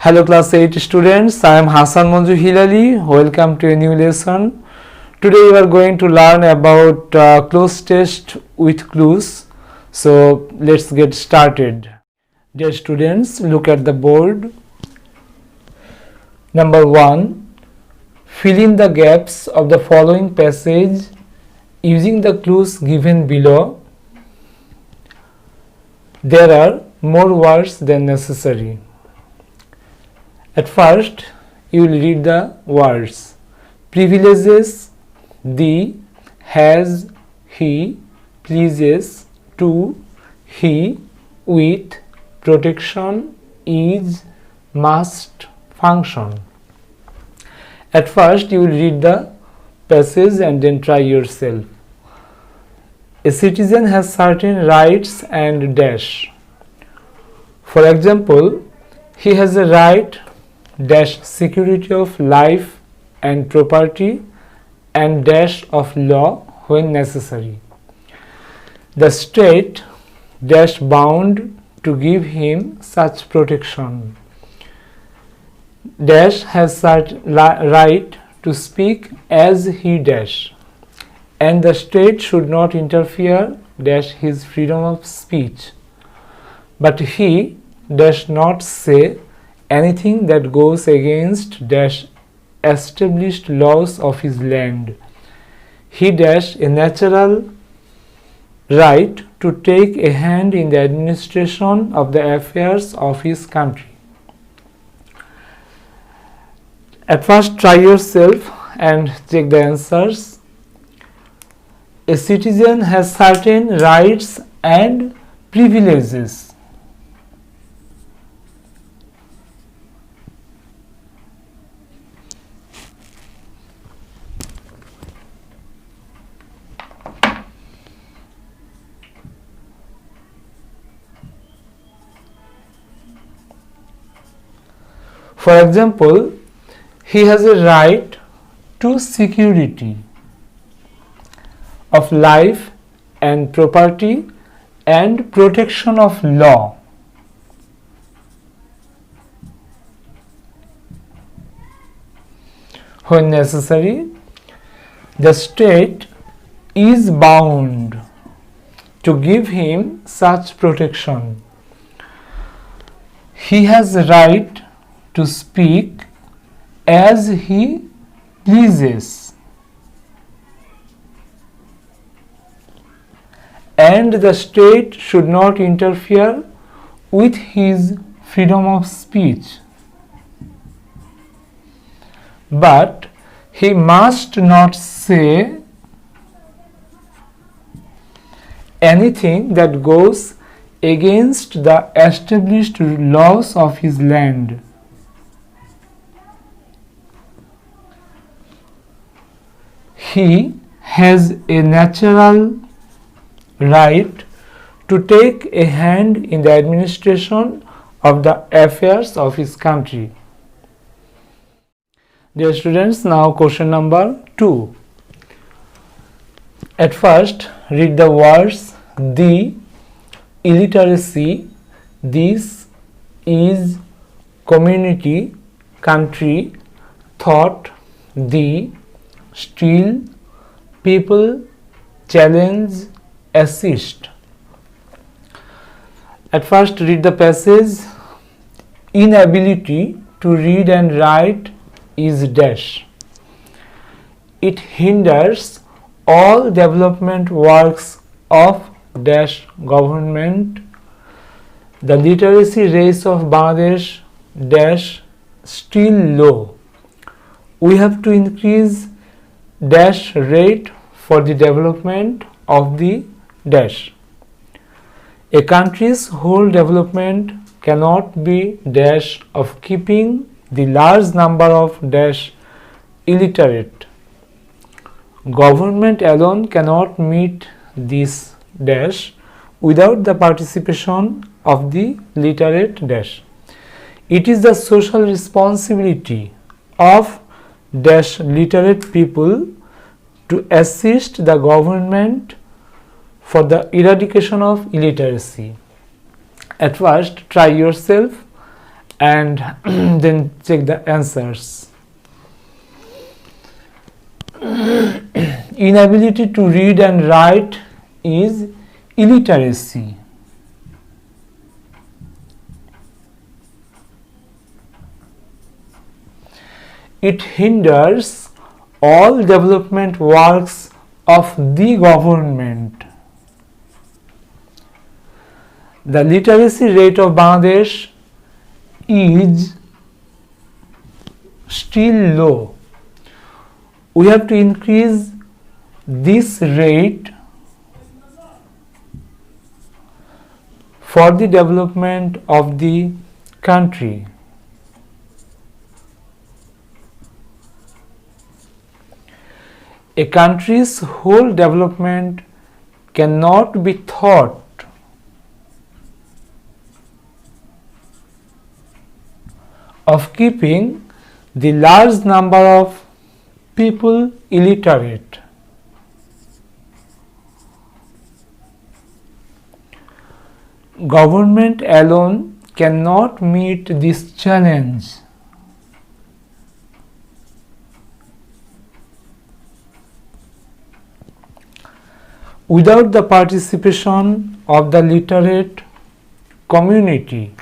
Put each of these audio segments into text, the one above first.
Hello class 8 students, I am Hassan Manju Hilali. Welcome to a new lesson. Today we are going to learn about cloze test with clues. So let's get started. Dear students, look at the board. Number 1. Fill in the gaps of the following passage using the clues given below. There are more words than necessary. At first, you will read the words privileges, the, has, he, pleases, to, he, with, protection, is, must, function. At first, you will read the passage and then try yourself. A citizen has certain rights and dash. For example, he has a right dash security of life and property and dash of law when necessary. The state dash bound to give him such protection. Dash has such right to speak as he dash, and the state should not interfere dash his freedom of speech. But he does not say anything that goes against dash established laws of his land. He dash a natural right to take a hand in the administration of the affairs of his country. At first, try yourself and check the answers. A citizen has certain rights and privileges. For example, he has a right to security of life and property and protection of law. When necessary, the state is bound to give him such protection. He has a right to speak as he pleases, and the state should not interfere with his freedom of speech. But he must not say anything that goes against the established laws of his land. He has a natural right to take a hand in the administration of the affairs of his country. Dear students, now question number 2. At first, read the words the, illiteracy, this, is, community, country, thought, the, still, people, challenge, assist. At first, read the passage. Inability to read and write is dash. It hinders all development works of dash government. The literacy rate of Bangladesh dash still low. We have to increase dash rate for the development of the dash. A country's whole development cannot be dash of keeping the large number of dash illiterate. Government alone cannot meet this dash without the participation of the literate dash. It is the social responsibility of dash literate people to assist the government for the eradication of illiteracy. At first, try yourself and then check the answers. Inability to read and write is illiteracy. It hinders all development works of the government. The literacy rate of Bangladesh is still low. We have to increase this rate for the development of the country. A country's whole development cannot be thought of keeping the large number of people illiterate. Government alone cannot meet this challenge. Without the participation of the literate community,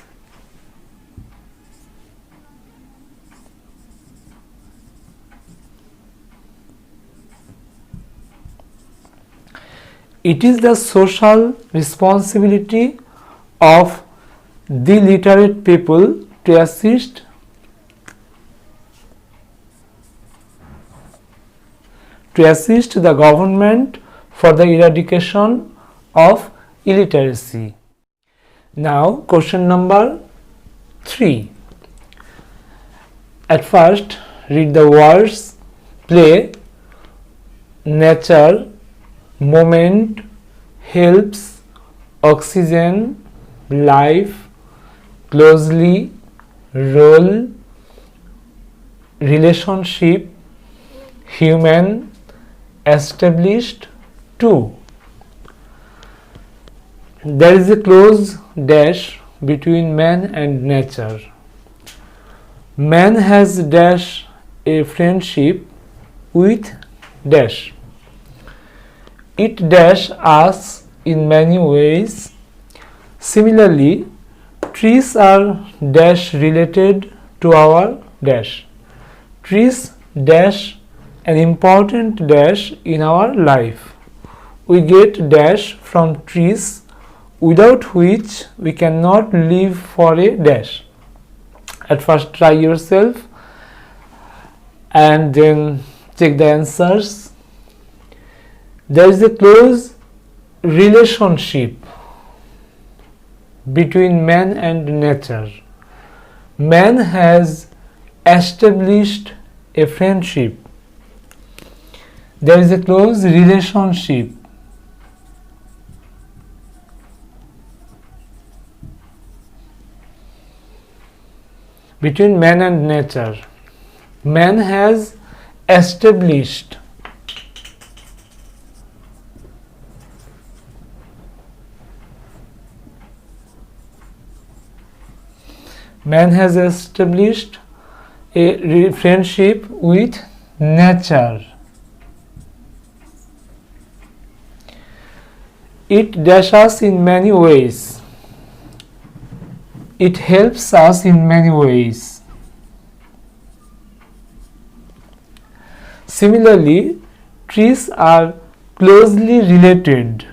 it is the social responsibility of the literate people to assist the government for the eradication of illiteracy. Now, question number 3. At first, read the words play, nature, moment, helps, oxygen, life, closely, role, relationship, human, established, two. There is a close dash between man and nature. Man has dash a friendship with dash. It dash us in many ways. Similarly, trees are dash related to our dash. Trees dash an important dash in our life. We get dash from trees, without which we cannot live for a dash. At first try yourself and then check the answers. There is a close relationship between man and nature. Man has established a friendship. There is a close relationship between man and nature. Man has established a friendship with nature. It dashes us in many ways. It helps us in many ways. Similarly, trees are closely related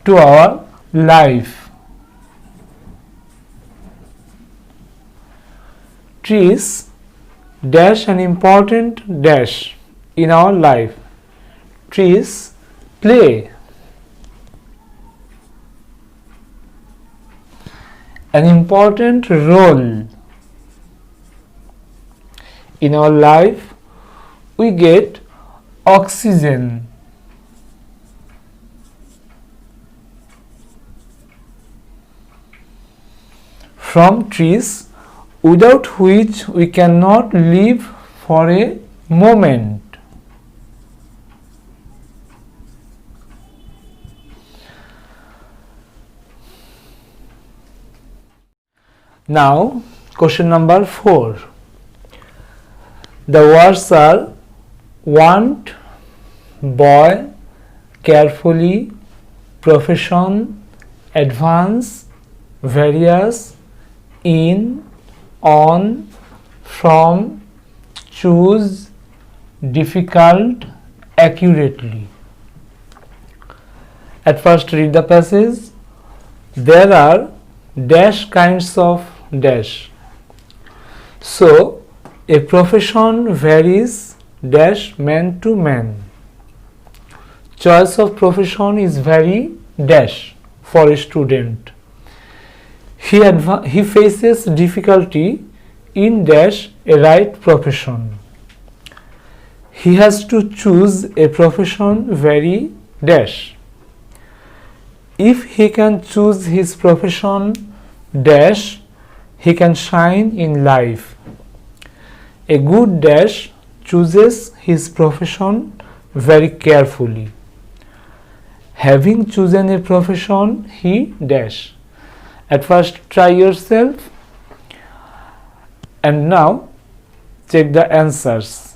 to our life. Trees dash an important dash in our life. Trees play an important role in our life. We get oxygen from trees, without which we cannot live for a moment. Now question number 4. The words are want, boy, carefully, profession, advance, various, in, on, from, choose, difficult, accurately. At first read the passage. There are dash kinds of dash. So a profession varies dash man to man. Choice of profession is very dash for a student. He faces difficulty in dash a right profession. He has to choose a profession very dash. If he can choose his profession dash, he can shine in life. A good dash chooses his profession very carefully. Having chosen a profession, he dash. At first try yourself and now check the answers.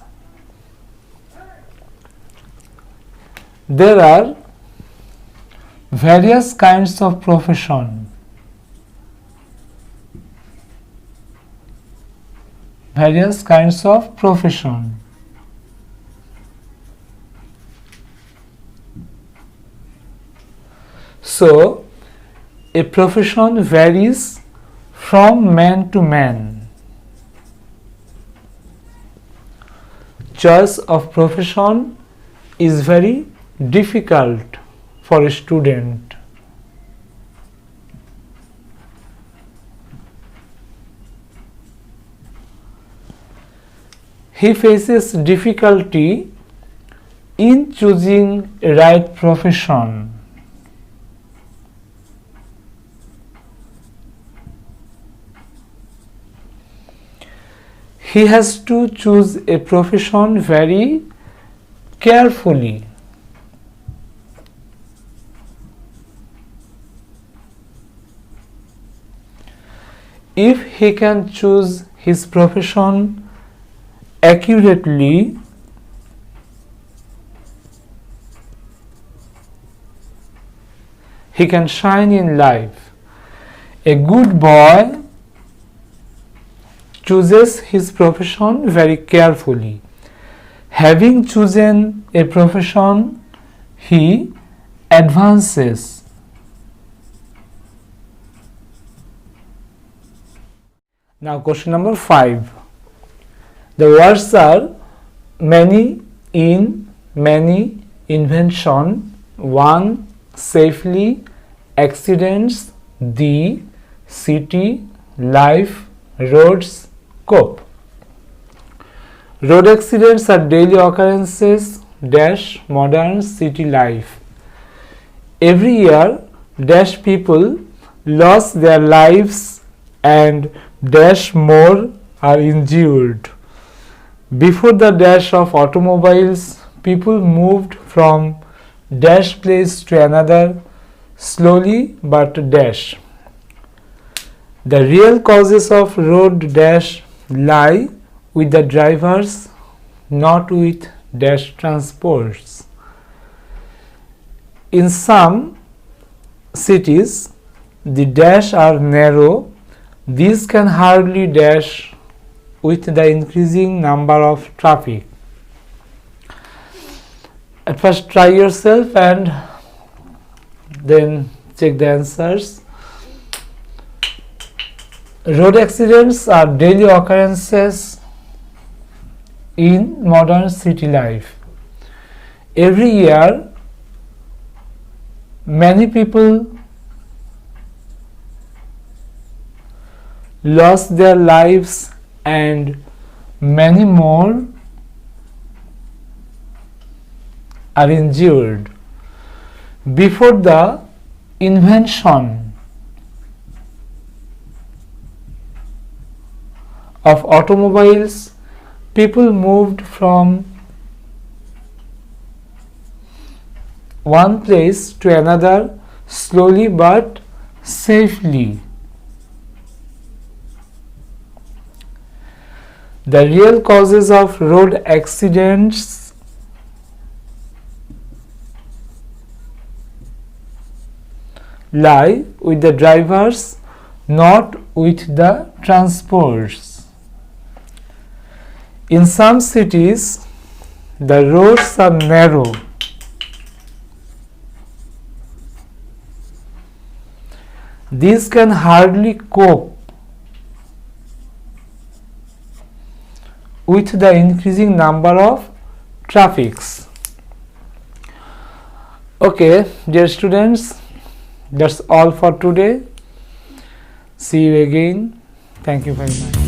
There are various kinds of profession. Various kinds of profession. So a profession varies from man to man. Choice of profession is very difficult for a student. He faces difficulty in choosing a right profession. He has to choose a profession very carefully. If he can choose his profession accurately, he can shine in life. A good boy chooses his profession very carefully. Having chosen a profession, he advances. Now question number 5. The words are many, in, many, invention, one, safely, accidents, the, city, life, roads, cope. Road accidents are daily occurrences dash modern city life. Every year dash people lost their lives and dash more are injured. Before the dash of automobiles, people moved from dash place to another slowly but dash. The real causes of road dash lie with the drivers, not with dash transports. In some cities, the dash are narrow. These can hardly dash with the increasing number of traffic. At first try yourself and then check the answers. Road accidents are daily occurrences in modern city life. Every year, many people lost their lives and many more are injured. Before the invention of automobiles, people moved from one place to another slowly but safely. The real causes of road accidents lie with the drivers, not with the transports. In some cities, the roads are narrow. These can hardly cope with the increasing number of traffics. Okay, dear students, that's all for today. See you again. Thank you very much.